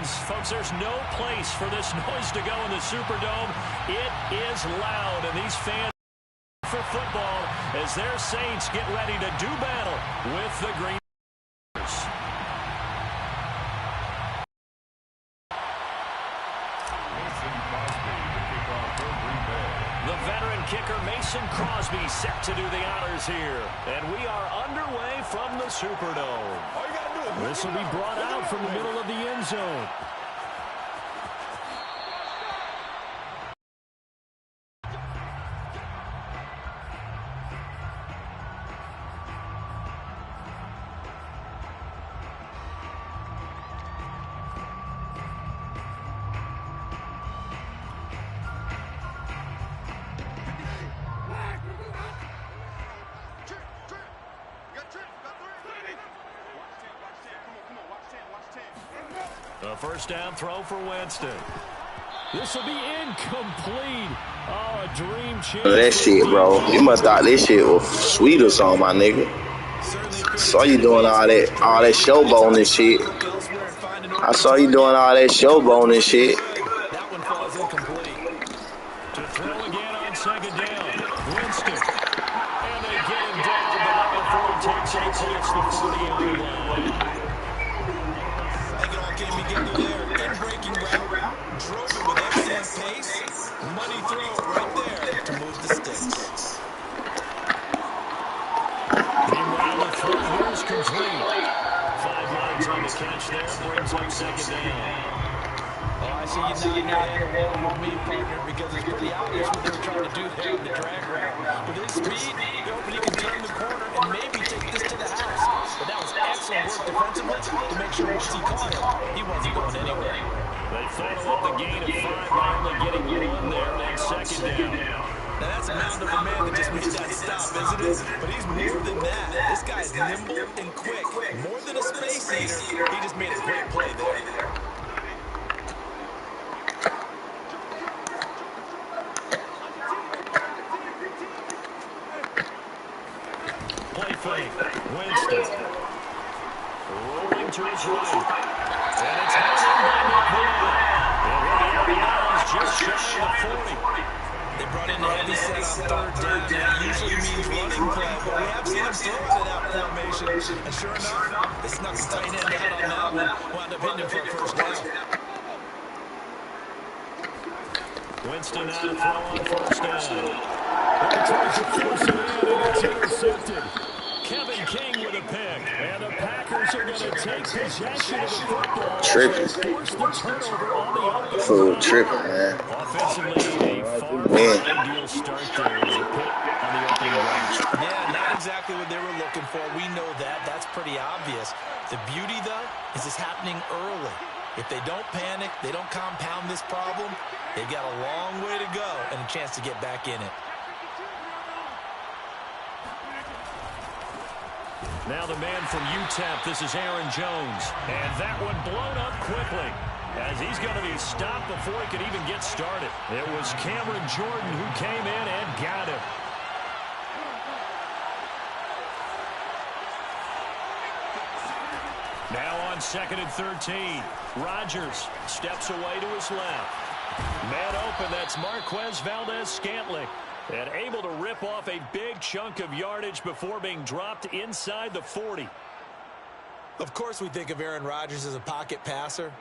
is. Folks, there's no place for this noise to go in the Superdome. It is loud, and these fans for football as their Saints get ready to do battle with the Green Packers. The veteran kicker Mason Crosby set to do the honors here. And we are underway from the Superdome. This will be brought out from the middle of the end zone. A first down throw for Winston. This will be incomplete. Oh, a dream chance. That shit, bro. You must thought this shit was sweet or something, my nigga. Saw you doing all that showboating and shit. I saw you doing all that showboating and shit. That one falls incomplete. To throw again on second down. Winston. And they get him down, but not before he takes it across the 40-yard line. Came together there in breaking route, drove it with excellent pace, money throw right there to move the sticks. Meanwhile, the throw here is complete. 5 yards on the catch there, brings up second down. Oh, I see you nodding along with me, partner, because it's pretty obvious what they were trying to do there in the drag route. With his speed, he can turn the corner and maybe take this to the house. But that was excellent work defensively to make sure once he caught him, he wasn't going anywhere. They follow up the gain of 5 by only getting 1 there on second down. Now that's a mound of a man that just made that stop, isn't it? But he's more than that. This guy's nimble and quick. More than a space eater, he just made a great play there. Play fake. Winston. Rolling to his right. And it's held in by McMillan. And we'll be out of bounds just shy of 40. They brought in the heavy set on third down. That usually means running play, but we have seen them throw it in that formation. And sure enough, they snuck the tight end out on that one. Wound up hitting him for a first down. Winston out to throw on first down. And he tries to force it in, and it's intercepted. Kevin King with a pick. And the Packers are going to take possession of the football. Tripping. Force the turnover on the open. Fool tripping, man. Offensively, a far more ideal start there with a pick on the opening drive. Yeah, not exactly what they were looking for. We know that. That's pretty obvious. The beauty, though, is it's happening early. If they don't panic, they don't compound this problem, they've got a long way to go and a chance to get back in it. Now the man from UTEP, this is Aaron Jones. And that one blown up quickly as he's going to be stopped before he could even get started. It was Cameron Jordan who came in and got him. Now on 2nd and 13. Rodgers steps away to his left. Man open, that's Marquez Valdez-Scantling. And able to rip off a big chunk of yardage before being dropped inside the 40. Of course we think of Aaron Rodgers as a pocket passer,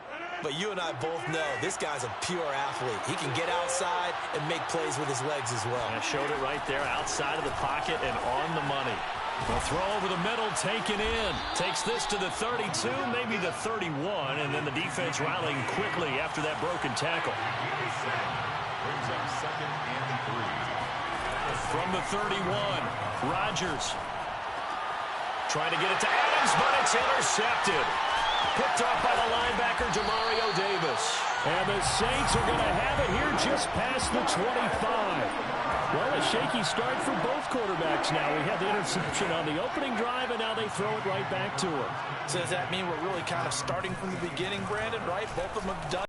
but you and I both know this guy's a pure athlete. He can get outside and make plays with his legs as well. I showed it right there, outside of the pocket and on the money. A throw over the middle, taken in. Takes this to the 32, maybe the 31, and then the defense rallying quickly after that broken tackle. Brings up 2nd and 3. From the 31, Rodgers trying to get it to Adams, but it's intercepted. Picked up by the linebacker, Demario Davis. And the Saints are going to have it here just past the 25. Well, a shaky start for both quarterbacks now. We had the interception on the opening drive, and now they throw it right back to him. So does that mean we're really kind of starting from the beginning, Brandon, right? Both of them have done.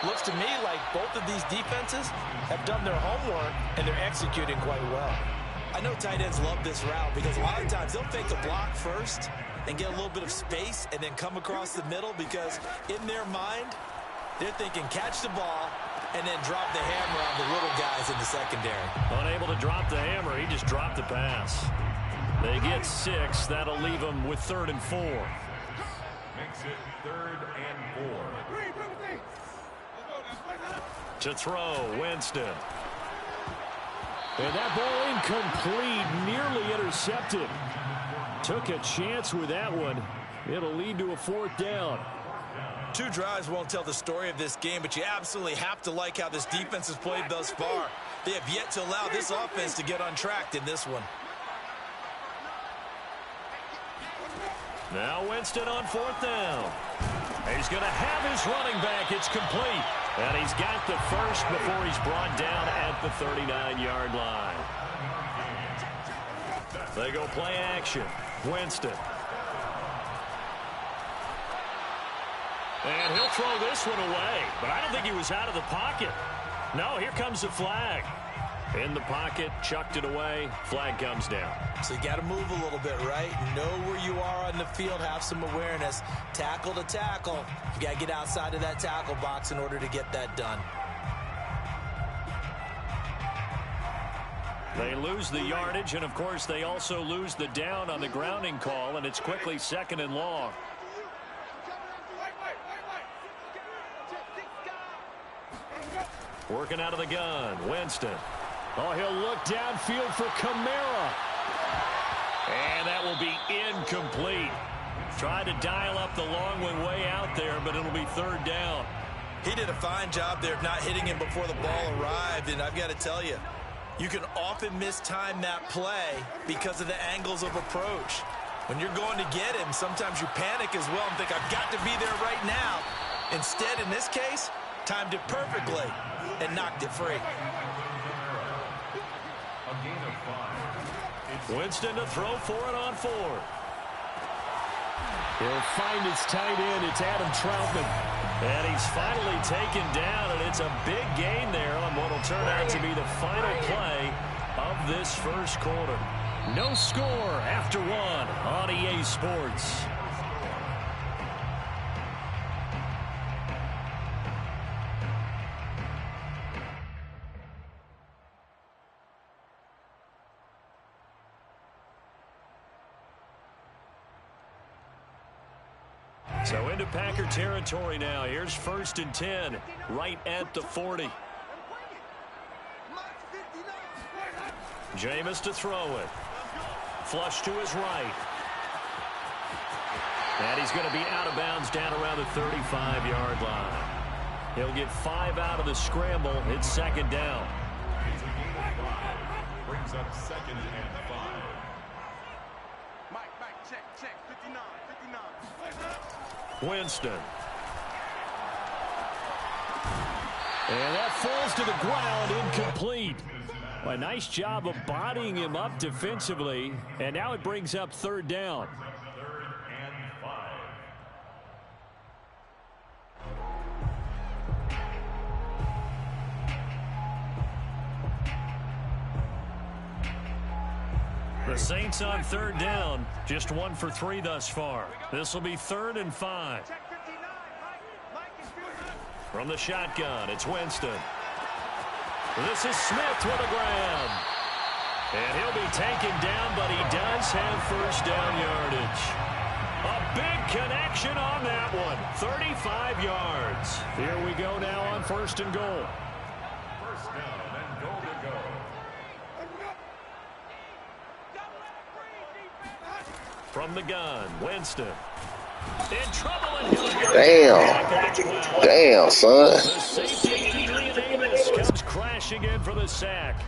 Looks to me like both of these defenses have done their homework, and they're executing quite well. I know tight ends love this route because a lot of times they'll fake a block first and get a little bit of space and then come across the middle because in their mind, they're thinking catch the ball and then drop the hammer on the little guys in the secondary. Unable to drop the hammer, he just dropped the pass. They get 6. That'll leave them with 3rd and 4. Makes it 3rd and 4. To throw, Winston. And that ball incomplete, nearly intercepted. Took a chance with that one. It'll lead to a 4th down. 2 drives won't tell the story of this game, but you absolutely have to like how this defense has played thus far. They have yet to allow this offense to get untracked in this one. Now Winston on 4th down. He's going to have his running back. It's complete. And he's got the first before he's brought down at the 39-yard line. They go play action. Winston. And he'll throw this one away. But I don't think he was out of the pocket. No, here comes the flag. In the pocket, chucked it away. Flag comes down. So you got to move a little bit, right? Know where you are on the field. Have some awareness. Tackle to tackle. You got to get outside of that tackle box in order to get that done. They lose the yardage, and, of course, they also lose the down on the grounding call, and it's quickly 2nd and long. Working out of the gun, Winston. Oh, he'll look downfield for Kamara. And that will be incomplete. Tried to dial up the long one way out there, but it'll be 3rd down. He did a fine job there of not hitting him before the ball arrived, and I've got to tell you, you can often mistime that play because of the angles of approach. When you're going to get him, sometimes you panic as well and think, I've got to be there right now. Instead, in this case, timed it perfectly and knocked it free. Winston to throw for it on 4. He'll find his tight end. It's Adam Troutman. And he's finally taken down, and it's a big gain there on what will turn out to be the final play of this first quarter. No score after 1 on EA Sports. So into Packer territory now. Here's 1st and 10, right at the 40. Jameis to throw it. Flush to his right. And he's going to be out of bounds down around the 35-yard line. He'll get 5 out of the scramble. It's 2nd down. Brings up 2nd and 5. Mike, check, 59. Winston. And that falls to the ground, incomplete. Well, a nice job of bodying him up defensively, and now it brings up 3rd down. 3rd and 5. The Saints on 3rd down, just 1 for 3 thus far. This will be 3rd and 5. From the shotgun, it's Winston. This is Smith with a grab. And he'll be taken down, but he does have 1st down yardage. A big connection on that one. 35 yards. Here we go now on 1st and goal. 1st down and goal to go. From the gun, Winston. In trouble, and he'll get Damn, son. the safety, Adrian Davis, comes crashing in for the sack.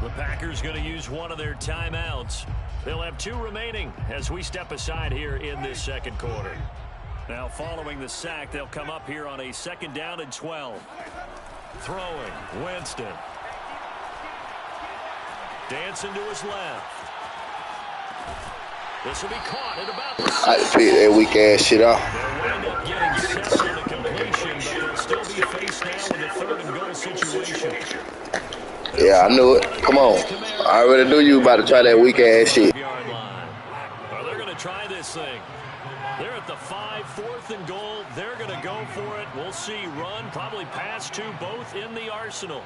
The Packers going to use one of their timeouts. They'll have 2 remaining as we step aside here in this 2nd quarter. Now, following the sack, they'll come up here on a 2nd down and 12. Throwing, Winston. Dancing to his left. This will be caught at about the I pick that weak ass shit off. They'll wind up getting 7 on the completion, but they'll still be faced now with a 3rd and goal situation. Yeah, I knew it. Come on. I already knew you about to try that weak ass shit. Yard line. Well, they're going to try this thing. They're at the 5, 4th and goal. They're going to go for it. We'll see. Run, probably pass to both in the arsenal.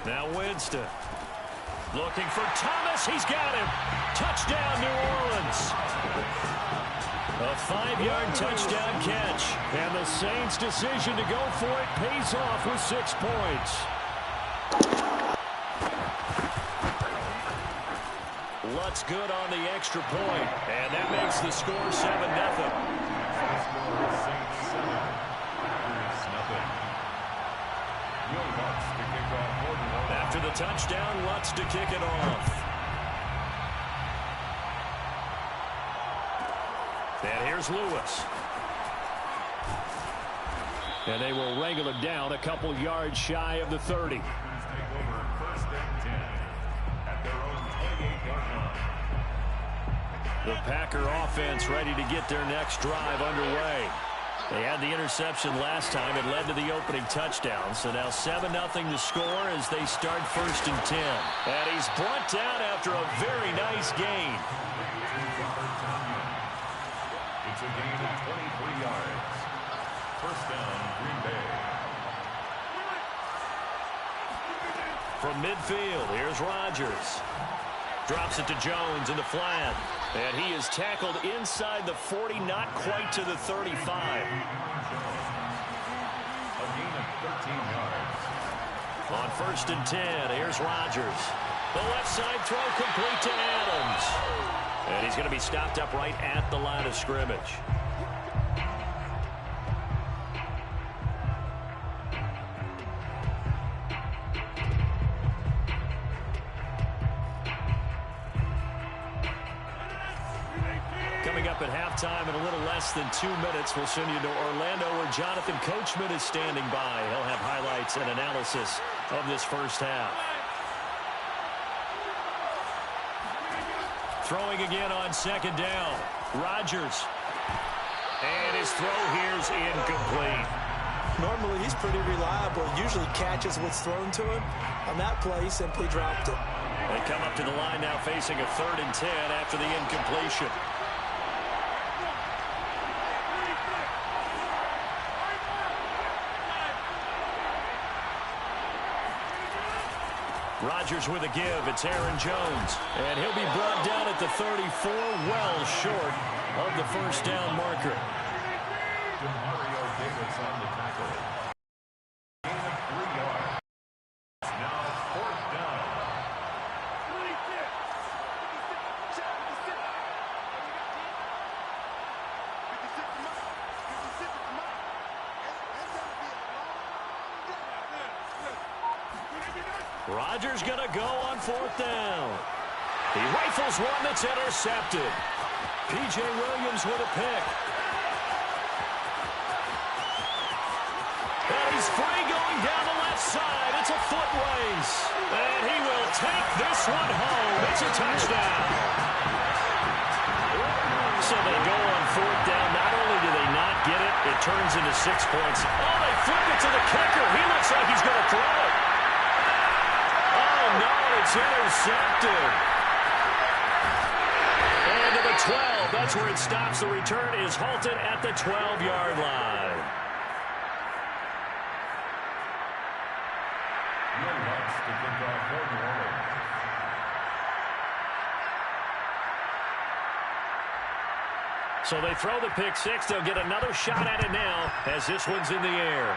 Now Winston. Looking for Thomas. He's got him. Touchdown, New Orleans. A 5-yard touchdown catch. And the Saints' decision to go for it pays off with 6 points. Lutz good on the extra point. And that makes the score 7-0. After the touchdown, Lutz to kick it off. And here's Lewis. And they will wrangle it down a couple yards shy of the 30. Take over 1st and 10 at their own 28-yard line. The Packer offense ready to get their next drive underway. They had the interception last time. It led to the opening touchdown. So now 7-0 to score as they start 1st and 10. And he's brought down after a very nice gain. It's a gain of 23 yards. 1st down, Green Bay. From midfield, here's Rodgers. Drops it to Jones in the flat. And he is tackled inside the 40, not quite to the 35. A gain of 13 yards. On 1st and 10, here's Rodgers. The left side throw complete to Adams. And he's going to be stopped up right at the line of scrimmage. Coming up at halftime in a little less than 2 minutes, we'll send you to Orlando where Jonathan Coachman is standing by. He'll have highlights and analysis of this first half. Throwing again on 2nd down. Rodgers. And his throw here's incomplete. Normally, he's pretty reliable. Usually catches what's thrown to him. On that play, he simply dropped it. They come up to the line now facing a 3rd and 10 after the incompletion. Rodgers with a give. It's Aaron Jones. And he'll be brought down at the 34, well short of the 1st down marker. Mario Davis on the tackle. Gain of 3 yards. Now 4th down. Rodgers going to go on 4th down. He rifles one that's intercepted. P.J. Williams with a pick. And he's free going down the left side. It's a foot race. And he will take this one home. It's a touchdown. So they go on 4th down. Not only do they not get it, it turns into 6 points. Oh, they flip it to the kicker. He looks like he's going to throw it. Oh, no, it's intercepted. And to the 12. That's where it stops. The return is halted at the 12-yard line. To kick off for New Orleans. So they throw the pick 6. They'll get another shot at it now as this one's in the air.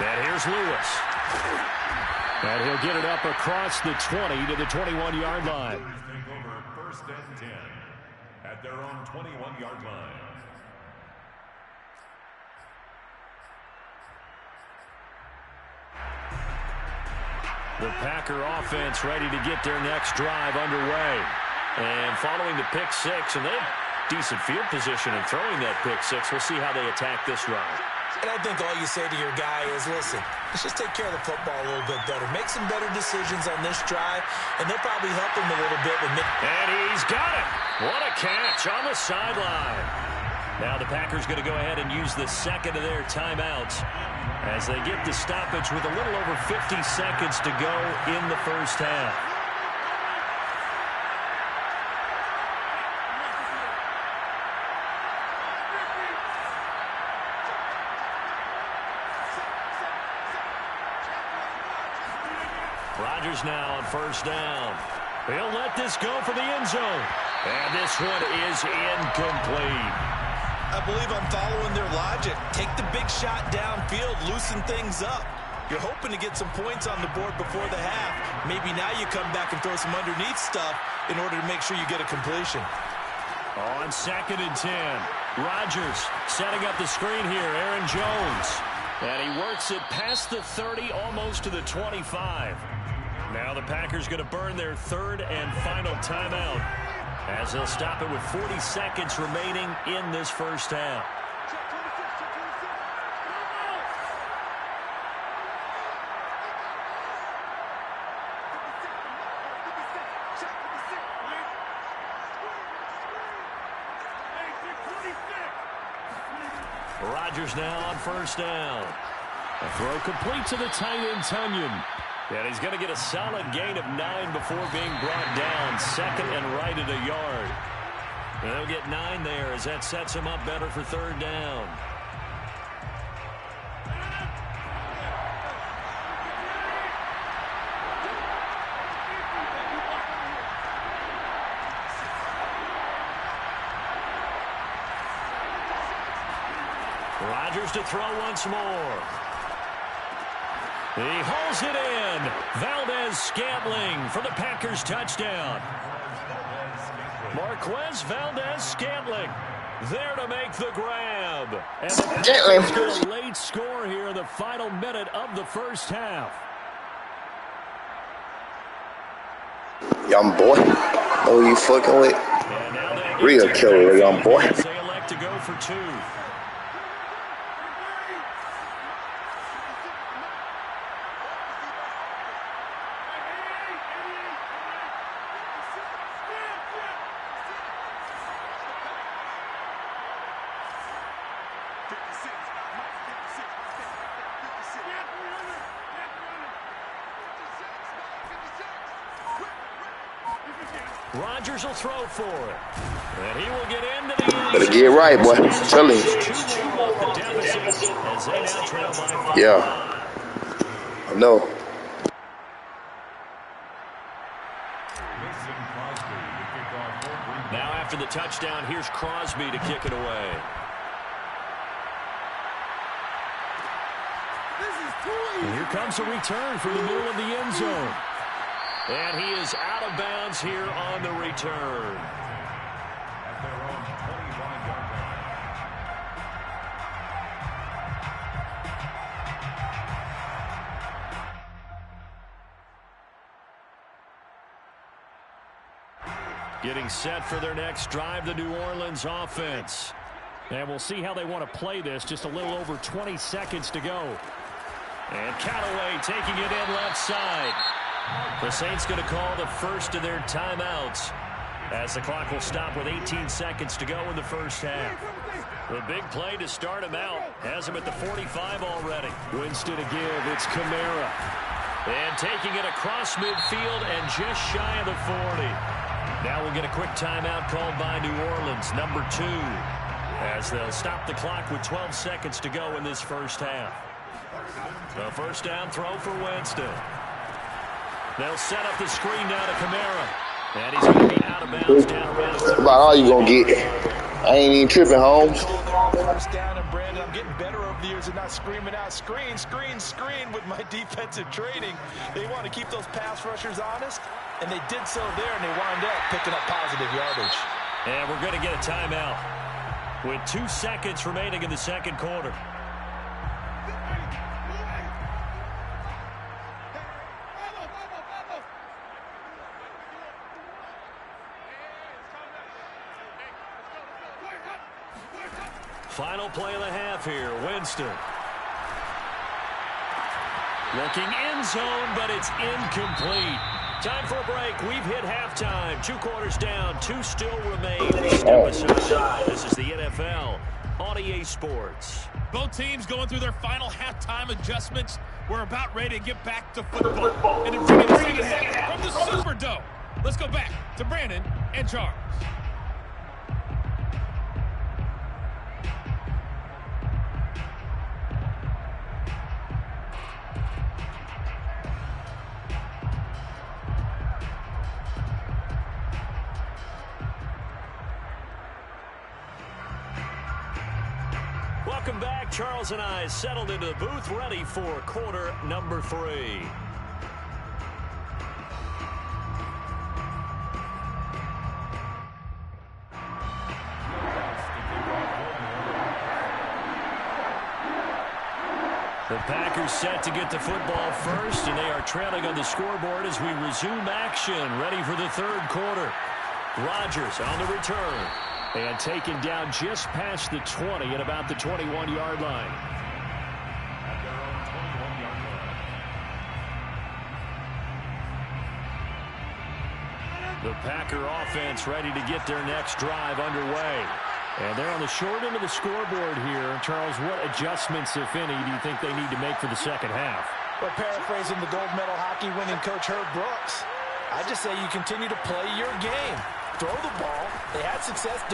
And here's Lewis. And he'll get it up across the 20 to the 21-yard line. Take over 1st and 10 at their own 21-yard line. The Packer offense ready to get their next drive underway. And following the pick 6, and they have decent field position in throwing that pick 6. We'll see how they attack this drive. And I think all you say to your guy is, listen, let's just take care of the football a little bit better. Make some better decisions on this drive, and they'll probably help him a little bit. And he's got it. What a catch on the sideline. Now the Packers going to go ahead and use the second of their timeouts as they get the stoppage with a little over 50 seconds to go in the first half. Rodgers now on first down. He'll let this go for the end zone. And this one is incomplete. I believe I'm following their logic. Take the big shot downfield, loosen things up. You're hoping to get some points on the board before the half. Maybe now you come back and throw some underneath stuff in order to make sure you get a completion. On 2nd and 10, Rodgers setting up the screen here. Aaron Jones. And he works it past the 30, almost to the 25. Now the Packers going to burn their third and final timeout as they'll stop it with 40 seconds remaining in this first half. Rodgers now on first down. A throw complete to the tight end, Tunyon. And he's going to get a solid gain of 9 before being brought down. Second and right at a yard. And they'll get 9 there as that sets him up better for third down. Rodgers to throw once more. He hauls it in. Valdez-Scantling for the Packers touchdown. Marquez Valdez-Scantling there to make the grab. And the Packers get a late score here in the final minute of the first half. Young boy. Oh, you fucking with? Real killer, young boy. They elect to go for 2. Rodgers will throw for it. And he will get into the end. Better get right, boy. Tell him. Yeah. I know. Now after the touchdown, here's Crosby to kick it away. And here comes a return from the middle of the end zone. And he is out of bounds here on the return. At their own 25-yard line. Getting set for their next drive, the New Orleans offense. And we'll see how they want to play this. Just a little over 20 seconds to go. And Callaway taking it in left side. The Saints going to call the first of their timeouts as the clock will stop with 18 seconds to go in the first half. The big play to start him out has him at the 45 already. Winston to give. It's Kamara. And taking it across midfield and just shy of the 40. Now we'll get a quick timeout called by New Orleans, number 2, as they'll stop the clock with 12 seconds to go in this first half. The first down throw for Winston. They'll set up the screen now to Kamara. And he's going to be out of bounds down around. That's about all you going to get. I ain't even tripping, Holmes. First down, and Brandon, I'm getting better over the years and not screaming out screen, screen, screen with my defensive training. They want to keep those pass rushers honest, and they did so there, and they wound up picking up positive yardage. And we're going to get a timeout with 2 seconds remaining in the second quarter. Final play of the half here. Winston. Looking end zone, but it's incomplete. Time for a break. We've hit halftime. 2 quarters down. 2 still remain. Step aside. This is the NFL on EA Sports. Both teams going through their final halftime adjustments. We're about ready to get back to football. And to bring in the second half from the Superdome. Let's go back to Brandon and Charles. Welcome back. Charles and I settled into the booth, ready for quarter number 3. The Packers set to get the football first, and they are trailing on the scoreboard as we resume action, ready for the third quarter. Rodgers on the return. And taken down just past the 20 at about the 21-yard line. At their own 21-yard line. The Packer offense ready to get their next drive underway. And they're on the short end of the scoreboard here. Charles, what adjustments, if any, do you think they need to make for the second half? Well, paraphrasing the gold medal hockey winning coach Herb Brooks, I just say you continue to play your game. Throw the ball. They had success.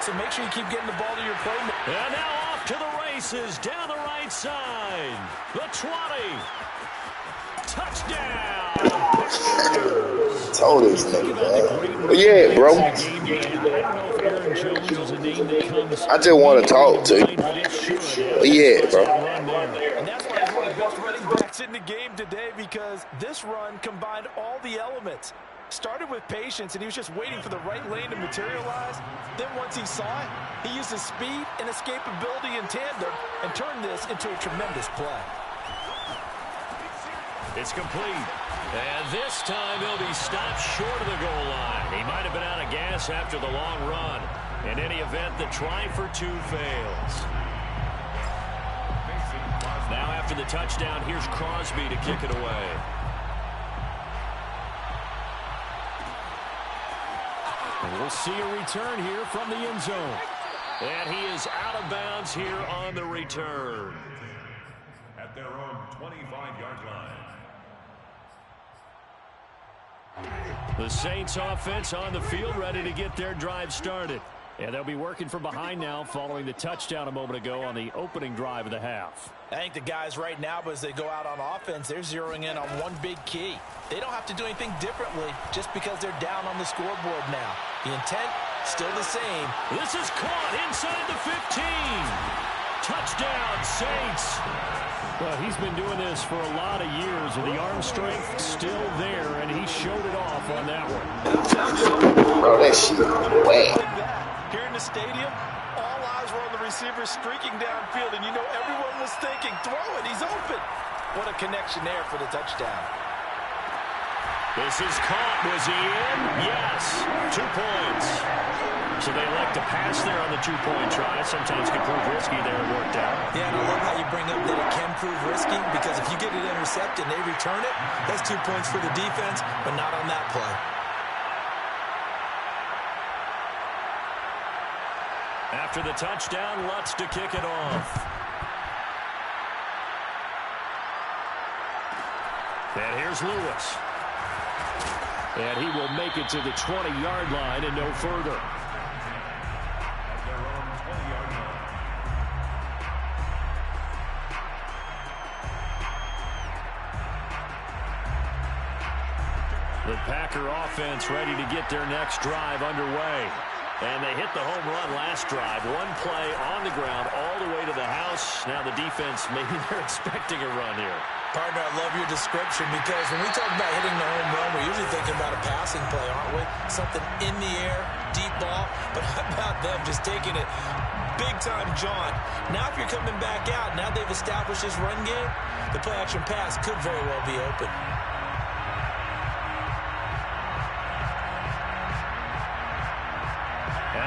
So make sure you keep getting the ball to your playmaker. And now off to the races down the right side. The 20. Touchdown. Told this nigga, man. But yeah, bro. I just want to talk to you. But yeah, bro. And that's why he's one of the best running backs in the game today, because this run combined all the elements. Started with patience, and he was just waiting for the right lane to materialize. Then once he saw it, he used his speed and escapability in tandem and turned this into a tremendous play. It's complete. And this time he'll be stopped short of the goal line. He might have been out of gas after the long run. In any event, the try for 2 fails. Now after the touchdown, here's Crosby to kick it away. And we'll see a return here from the end zone. And he is out of bounds here on the return. At their own 25-yard line. The Saints offense on the field, ready to get their drive started. And they'll be working from behind now following the touchdown a moment ago on the opening drive of the half. I think the guys right now, as they go out on offense, they're zeroing in on one big key. They don't have to do anything differently just because they're down on the scoreboard now. The intent, still the same. This is caught inside the 15. Touchdown, Saints. Well, he's been doing this for a lot of years, and the arm strength still there, and he showed it off on that one. Bro, that shit whack. Here in the stadium, all eyes were on the receiver streaking downfield, and you know everyone was thinking, throw it, he's open. What a connection there for the touchdown. This is caught. Was he in? Yes. 2 points. So they elect to pass there on the 2-point try. Sometimes can prove risky there. It worked out. Yeah, and I love how you bring up that it can prove risky, because if you get it intercepted and they return it, that's 2 points for the defense, but not on that play. After the touchdown, Lutz to kick it off. And here's Lewis. And he will make it to the 20-yard line and no further. At their own 20-yard line. The Packer offense ready to get their next drive underway. And they hit the home run last drive. 1 play on the ground all the way to the house. Now the defense, maybe they're expecting a run here. Partner, I love your description, because when we talk about hitting the home run, we're usually thinking about a passing play, aren't we? Something in the air, deep ball. But how about them just taking it big-time jaunt? Now if you're coming back out, now they've established this run game, the play-action pass could very well be open.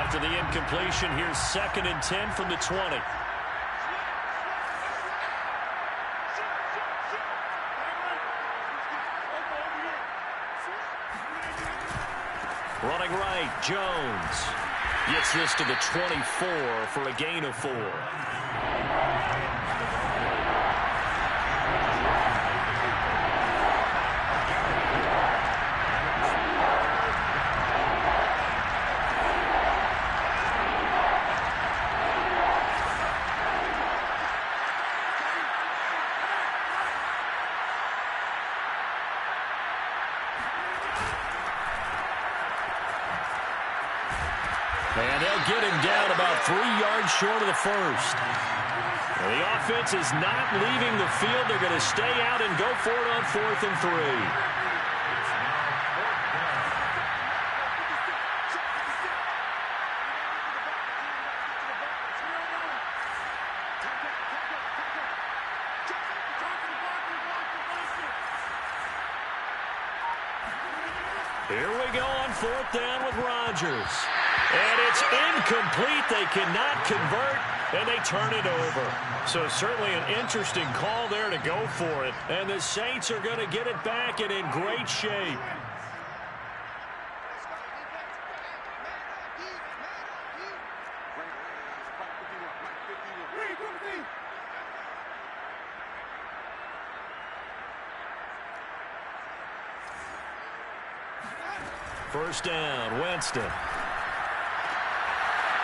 After the incompletion, here's 2nd and 10 from the 20. right. Jones gets this to the 24 for a gain of 4. And they'll get him down about 3 yards short of the first. And the offense is not leaving the field. They're going to stay out and go for it on 4th and 3. Here we go on 4th down with Rodgers. And it's incomplete. They cannot convert, and they turn it over. So certainly an interesting call there to go for it. And the Saints are going to get it back and in great shape. First down, Winston.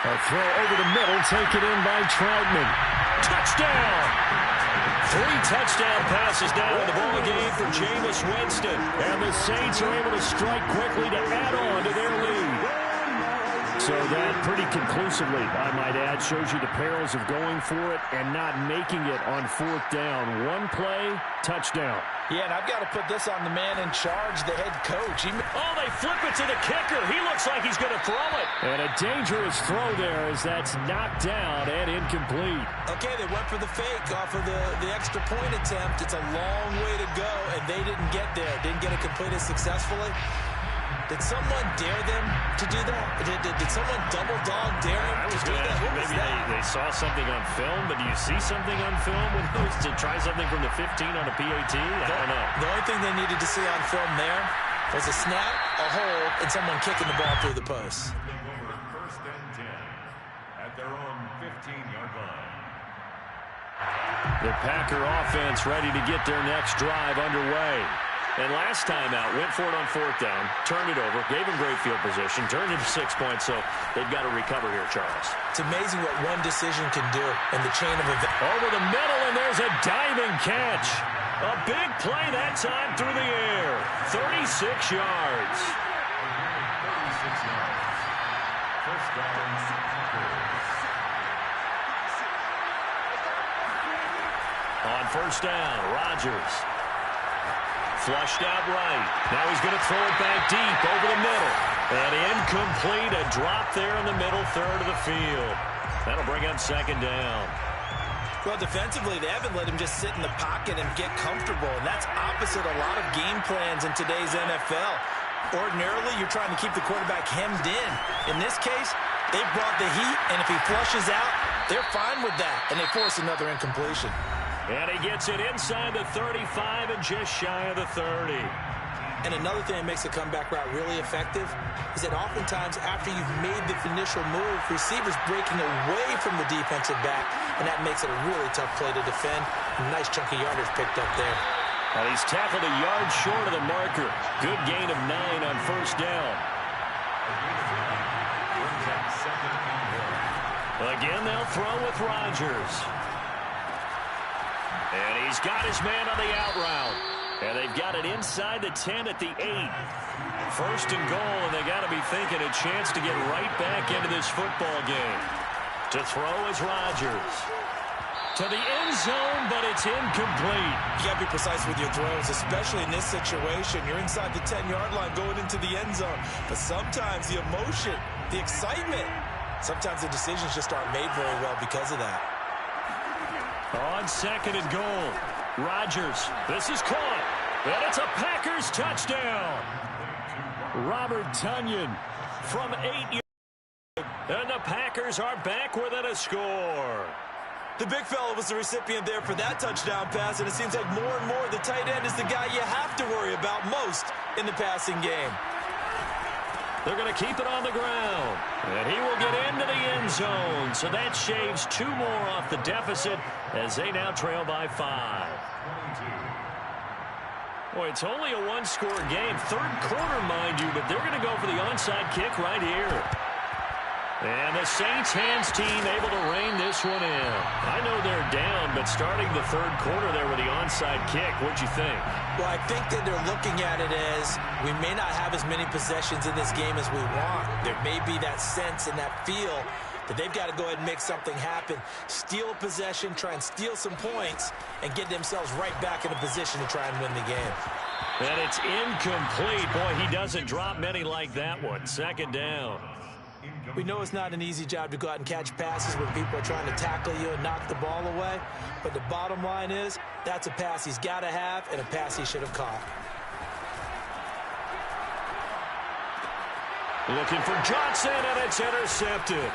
A throw over the middle, taken in by Troutman. Touchdown! 3 touchdown passes now in the ball game for Jameis Winston. And the Saints are able to strike quickly to add on to their lead. So that pretty conclusively, I might add, shows you the perils of going for it and not making it on 4th down. 1 play, touchdown. Yeah, and I've got to put this on the man in charge, the head coach. Oh, they flip it to the kicker. He looks like he's going to throw it. And a dangerous throw there as that's knocked down and incomplete. Okay, they went for the fake off of the extra point attempt. It's a long way to go, and they didn't get there. Didn't get it completed successfully. Did someone dare them to do that? Did someone double dog dare them to do that? What was maybe that? They saw something on film, but do you see something on film when it was to try something from the 15 on a PAT? I don't know. The only thing they needed to see on film there was a snap, a hold, and someone kicking the ball through the post. First and 10 at their own 15-yard line. The Packer offense ready to get their next drive underway. And last time out, went for it on 4th down, turned it over, gave him great field position, turned it to 6 points, so they've got to recover here, Charles. It's amazing what one decision can do in the chain of events. Over the middle, and there's a diving catch. A big play that time through the air. 36 yards. 36 yards. First down. On 1st down, Rodgers. Flushed out right. Now he's going to throw it back deep over the middle. And incomplete. A drop there in the middle third of the field. That'll bring up 2nd down. Well, defensively, they haven't let him just sit in the pocket and get comfortable. And that's opposite a lot of game plans in today's NFL. Ordinarily, you're trying to keep the quarterback hemmed in. In this case, they brought the heat, and if he flushes out, they're fine with that. And they force another incompletion. And he gets it inside the 35 and just shy of the 30. And another thing that makes a comeback route really effective is that oftentimes after you've made the initial move, receivers breaking away from the defensive back, and that makes it a really tough play to defend. A nice chunk of yardage picked up there. And he's tackled a yard short of the marker. Good gain of 9 on 1st down. Again, they'll throw with Rodgers. And he's got his man on the out route. And they've got it inside the 10 at the 8. 1st and goal, and they got to be thinking a chance to get right back into this football game. To throw is Rodgers. To the end zone, but it's incomplete. You got to be precise with your throws, especially in this situation. You're inside the 10-yard line going into the end zone. But sometimes the emotion, the excitement, sometimes the decisions just aren't made very well because of that. On 2nd and goal, Rodgers. This is caught. And it's a Packers touchdown. Robert Tonyan from 8 yards. And the Packers are back within a score. The big fella was the recipient there for that touchdown pass, and it seems like more and more the tight end is the guy you have to worry about most in the passing game. They're going to keep it on the ground. And he will get into the end zone. So that shaves 2 more off the deficit as they now trail by 5. Boy, it's only a 1-score game. Third quarter, mind you, but they're going to go for the onside kick right here. And the Saints hands team able to rein this one in. I know they're down, but starting the third quarter there with the onside kick, what'd you think? Well, I think that they're looking at it as we may not have as many possessions in this game as we want. There may be that sense and that feel that they've got to go ahead and make something happen, steal a possession, try and steal some points, and get themselves right back in a position to try and win the game. And it's incomplete. Boy, he doesn't drop many like that one. Second down. We know it's not an easy job to go out and catch passes when people are trying to tackle you and knock the ball away. But the bottom line is, that's a pass he's got to have and a pass he should have caught. Looking for Johnson, and it's intercepted.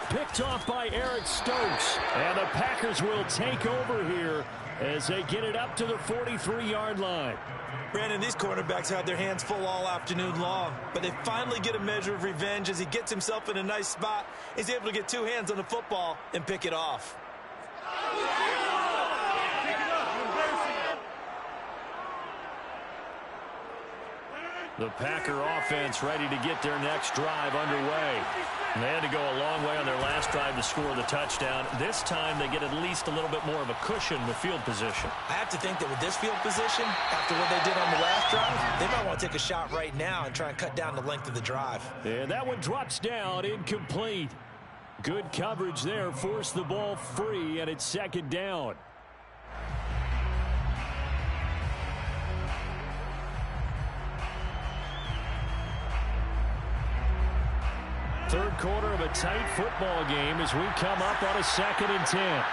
Picked off by Eric Stokes. And the Packers will take over here as they get it up to the 43-yard line. Brandon, these cornerbacks had their hands full all afternoon long, but they finally get a measure of revenge as he gets himself in a nice spot. He's able to get 2 hands on the football and pick it off. The Packer offense ready to get their next drive underway. And they had to go a long way on their last drive to score the touchdown. This time they get at least a little bit more of a cushion with field position. I have to think that with this field position, after what they did on the last drive, they might want to take a shot right now and try and cut down the length of the drive. And that one drops down, incomplete. Good coverage there, forced the ball free, and it's second down. Third quarter of a tight football game as we come up on a 2nd and 10.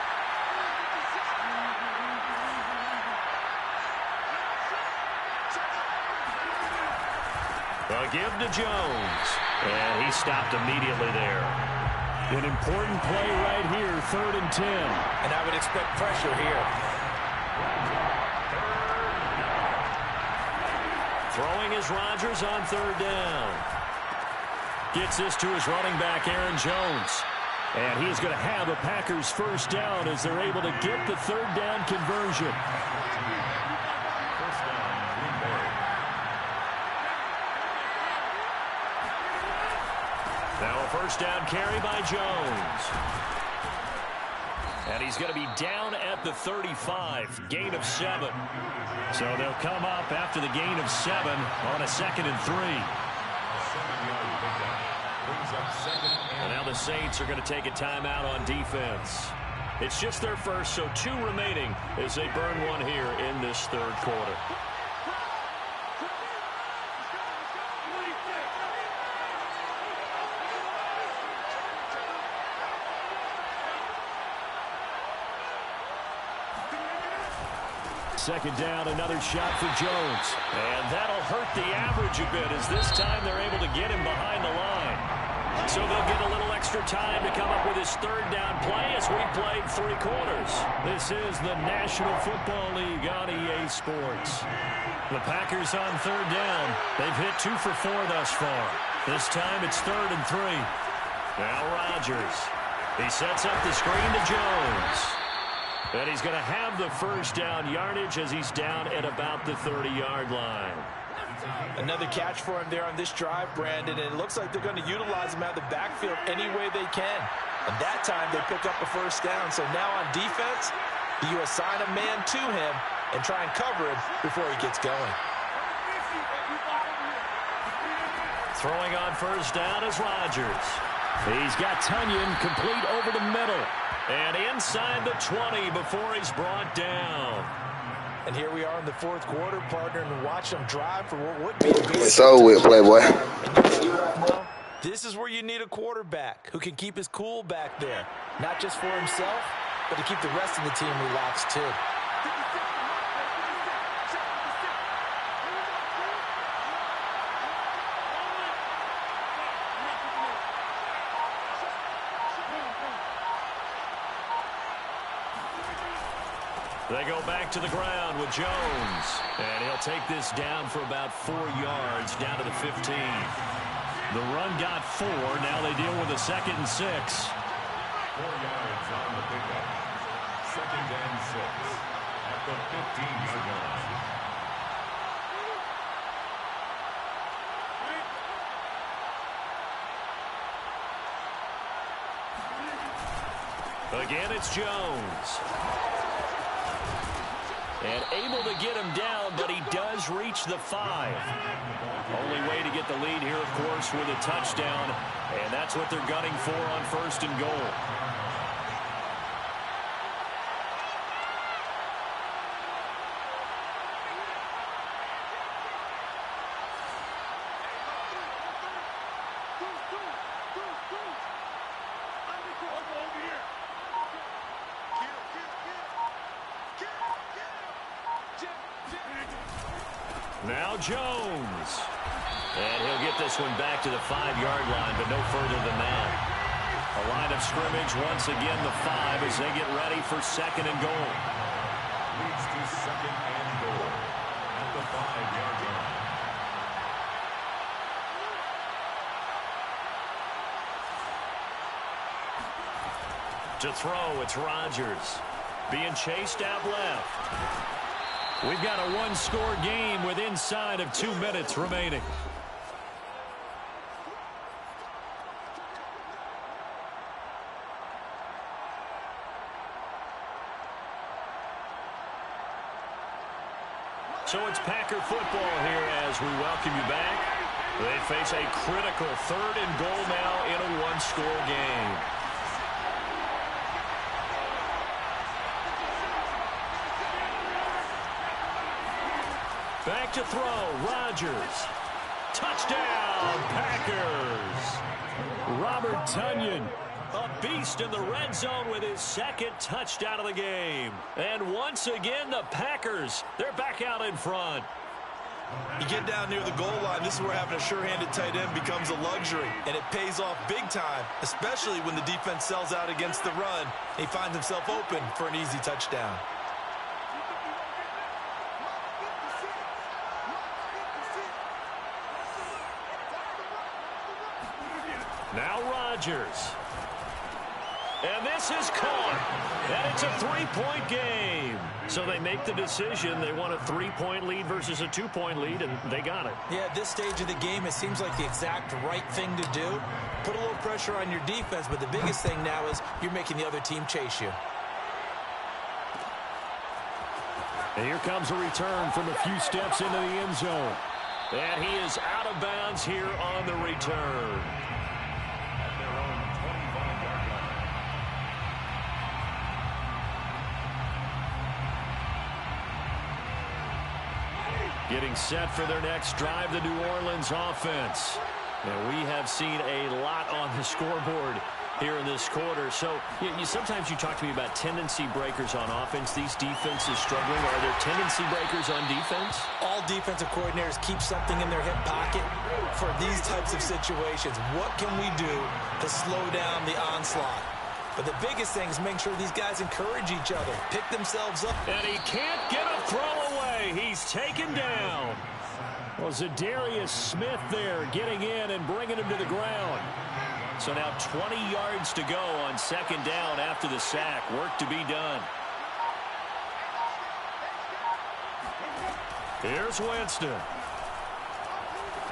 A give to Jones. And he stopped immediately there. An important play right here, 3rd and 10. And I would expect pressure here. Throwing is Rodgers on 3rd down. Gets this to his running back, Aaron Jones. And he's going to have a Packers first down as they're able to get the 3rd down conversion. Now a first down carry by Jones. And he's going to be down at the 35, gain of 7. So they'll come up after the gain of 7 on a 2nd and 3. And now the Saints are going to take a timeout on defense. It's just their first, so 2 remaining as they burn one here in this 3rd quarter. Second down, another shot for Jones. And that'll hurt the average a bit as this time they're able to get him behind the line. So they'll get a little extra time to come up with his 3rd down play as we played 3 quarters. This is the National Football League on EA Sports. The Packers on 3rd down. They've hit 2 for 4 thus far. This time it's 3rd and 3. Now Rodgers. He sets up the screen to Jones. And he's going to have the first down yardage as he's down at about the 30-yard line. Another catch for him there on this drive, Brandon, and it looks like they're going to utilize him out of the backfield any way they can. And that time they pick up a first down. So now on defense, you assign a man to him and try and cover him before he gets going. Throwing on first down is Rodgers. He's got Tunyon complete over the middle. And inside the 20 before he's brought down. And here we are in the 4th quarter, partner, and watch them drive for what would be a good. It's over with, Playboy. This is where you need a quarterback who can keep his cool back there. Not just for himself, but to keep the rest of the team relaxed too. They go back to the ground with Jones. And he'll take this down for about 4 yards, down to the 15. The run got 4. Now they deal with a 2nd and 6. 4 yards on the pickup. 2nd and 6 at the 15-yard line. Again, it's Jones. And able to get him down, but he does reach the 5. Only way to get the lead here, of course, with a touchdown. And that's what they're gunning for on 1st and goal. Now Jones. And he'll get this one back to the 5-yard line, but no further than that. A line of scrimmage, once again the 5 as they get ready for 2nd and goal. Leads to 2nd and goal at the 5-yard line. To throw, it's Rodgers. Being chased out left. We've got a 1-score game with inside of 2 minutes remaining. So it's Packer football here as we welcome you back. They face a critical 3rd and goal now in a 1-score game. Back to throw, Rodgers. Touchdown, Packers. Robert Tonyan, a beast in the red zone with his 2nd touchdown of the game. And once again, the Packers, they're back out in front. You get down near the goal line, this is where having a sure-handed tight end becomes a luxury, and it pays off big time, especially when the defense sells out against the run. He finds himself open for an easy touchdown. Now Rodgers. And this is caught. And it's a 3-point game. So they make the decision. They want a 3-point lead versus a 2-point lead, and they got it. Yeah, at this stage of the game, it seems like the exact right thing to do. Put a little pressure on your defense, but the biggest thing now is you're making the other team chase you. And here comes a return from a few steps into the end zone. And he is out of bounds here on the return. Getting set for their next drive, the New Orleans offense. And we have seen a lot on the scoreboard here in this quarter. So sometimes you talk to me about tendency breakers on offense. These defenses struggling. Are there tendency breakers on defense? All defensive coordinators keep something in their hip pocket for these types of situations. What can we do to slow down the onslaught? But the biggest thing is make sure these guys encourage each other, pick themselves up. And he can't get a throw away. He's taken down. Well, Zadarius Smith there getting in and bringing him to the ground. So now 20 yards to go on 2nd down after the sack. Work to be done. Here's Winston.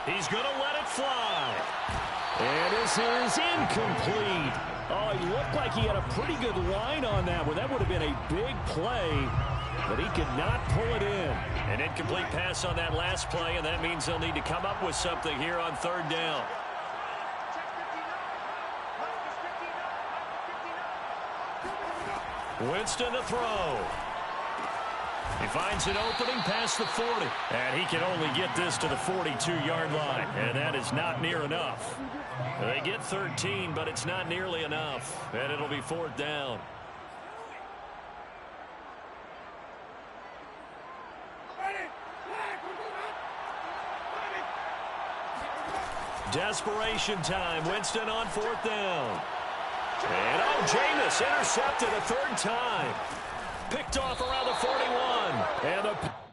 He's going to let it fly. And this is incomplete. Oh, he looked like he had a pretty good line on that one. That would have been a big play, but he could not pull it in. An incomplete pass on that last play, and that means they'll need to come up with something here on 3rd down. Winston to throw. He finds an opening past the 40. And he can only get this to the 42-yard line. And that is not near enough. They get 13, but it's not nearly enough. And it'll be 4th down. Desperation time. Winston on 4th down. And Jameis intercepted a 3rd time. Picked off around the 41. And the